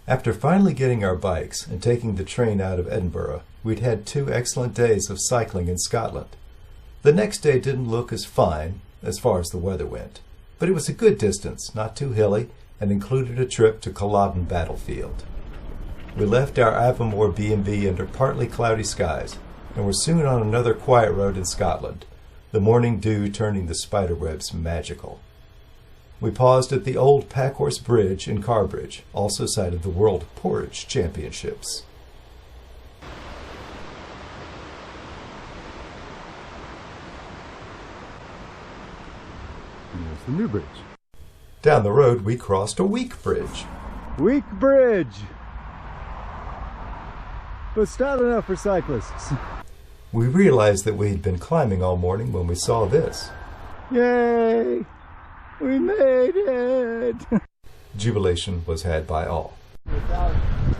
After finally getting our bikes and taking the train out of Edinburgh, we'd had 2 excellent days of cycling in Scotland. The next day didn't look as fine as far as the weather went, but it was a good distance, not too hilly, and included a trip to Culloden battlefield. We left our Avamore B&B under partly cloudy skies and were soon on another quiet road in Scotland, the morning dew turning the spiderwebs magical. We paused at the old Packhorse Bridge in Carbridge, also site of the World Porridge Championships. There's the new bridge. Down the road, we crossed a weak bridge. Weak bridge! But stout enough for cyclists. We realized that we had been climbing all morning when we saw this. Yay! We made it! Jubilation was had by all.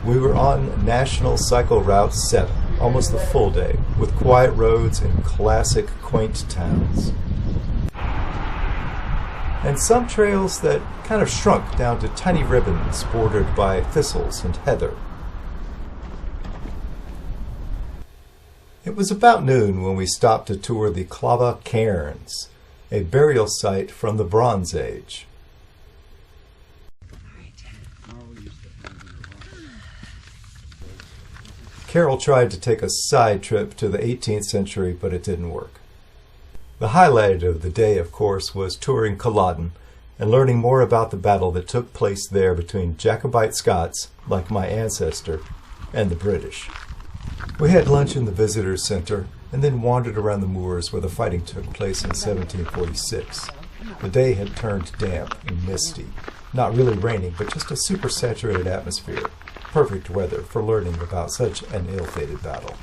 We were on National Cycle Route 7, almost the full day, with quiet roads and classic quaint towns. And some trails that kind of shrunk down to tiny ribbons bordered by thistles and heather. It was about noon when we stopped to tour the Clava Cairns, a burial site from the Bronze Age. Carol tried to take a side trip to the 18th century, but it didn't work. The highlight of the day, of course, was touring Culloden and learning more about the battle that took place there between Jacobite Scots, like my ancestor, and the British. We had lunch in the Visitors Center and then wandered around the moors where the fighting took place in 1746. The day had turned damp and misty. Not really raining, but just a super-saturated atmosphere. Perfect weather for learning about such an ill-fated battle.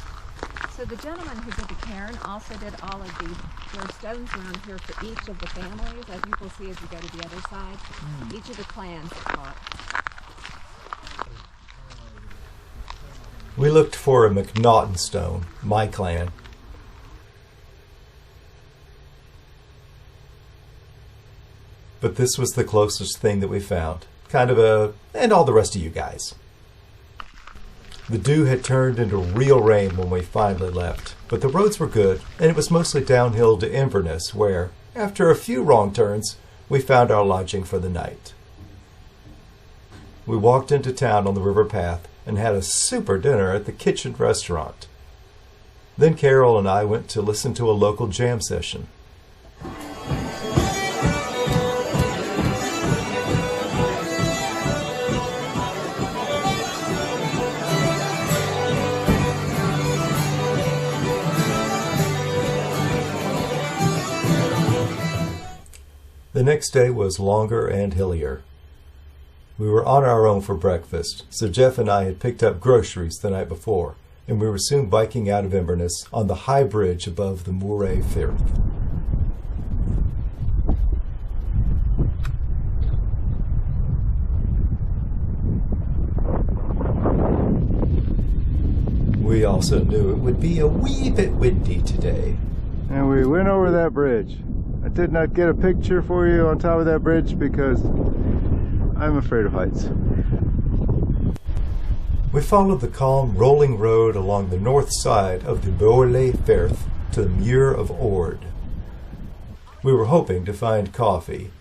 So the gentleman who did the cairn also did all of these. There are stones around here for each of the families, as you will see as you go to the other side. Each of the clans that fought. We looked for a McNaughton stone, my clan. But this was the closest thing that we found. Kind of a, and all the rest of you guys. The dew had turned into real rain when we finally left, but the roads were good, and it was mostly downhill to Inverness, where, after a few wrong turns, we found our lodging for the night. We walked into town on the river path and had a super dinner at the Kitchen restaurant. Then Carol and I went to listen to a local jam session. The next day was longer and hillier. We were on our own for breakfast, so Jeff and I had picked up groceries the night before, and we were soon biking out of Inverness on the high bridge above the Moray Firth. We also knew it would be a wee bit windy today. And we went over that bridge. I did not get a picture for you on top of that bridge because I'm afraid of heights. We followed the calm, rolling road along the north side of the Moray Firth to the Muir of Ord. We were hoping to find coffee,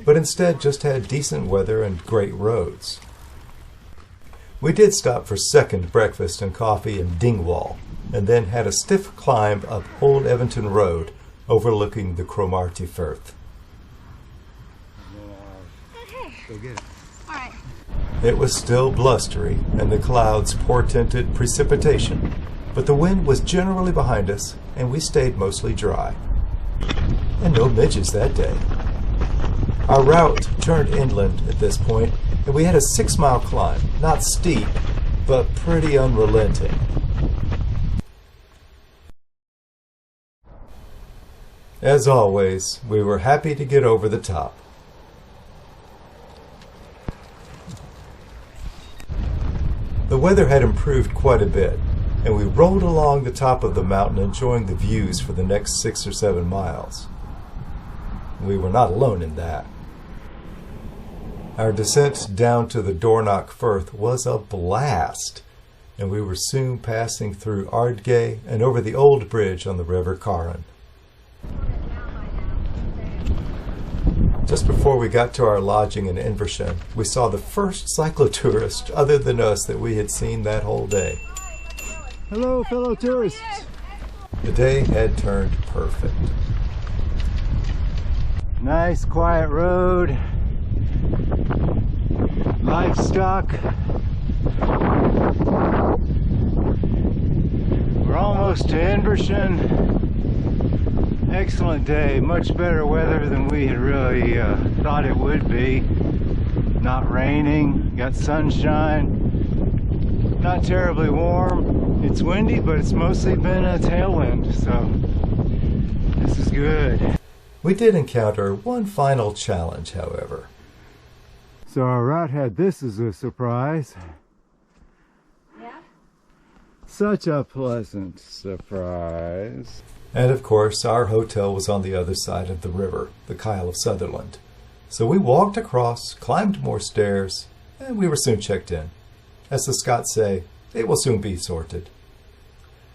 but instead just had decent weather and great roads. We did stop for second breakfast and coffee in Dingwall, and then had a stiff climb up Old Eventon Road, overlooking the Cromarty Firth. Okay. Go get it. All right. It was still blustery, and the clouds portended precipitation, but the wind was generally behind us, and we stayed mostly dry. And no midges that day. Our route turned inland at this point, and we had a 6-mile climb, not steep, but pretty unrelenting. As always, we were happy to get over the top. The weather had improved quite a bit, and we rolled along the top of the mountain enjoying the views for the next 6 or 7 miles. We were not alone in that. Our descent down to the Dornoch Firth was a blast, and we were soon passing through Ardgay and over the old bridge on the River Carron. Just before we got to our lodging in Invershin, we saw the first cyclotourist other than us that we had seen that whole day. Hello, fellow tourists. The day had turned perfect. Nice quiet road. Livestock. We're almost to Invershin. Excellent day, much better weather than we had really thought it would be. Not raining, got sunshine, not terribly warm. It's windy, but it's mostly been a tailwind, so this is good. We did encounter one final challenge, however. So our route had this as a surprise. Yeah. Such a pleasant surprise. And of course, our hotel was on the other side of the river, the Kyle of Sutherland. So we walked across, climbed more stairs, and we were soon checked in. As the Scots say, it will soon be sorted.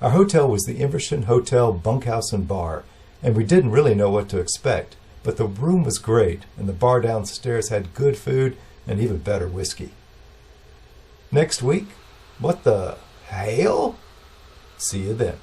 Our hotel was the Invershin Hotel Bunkhouse and Bar, and we didn't really know what to expect, but the room was great, and the bar downstairs had good food and even better whiskey. Next week, what the hell? See you then.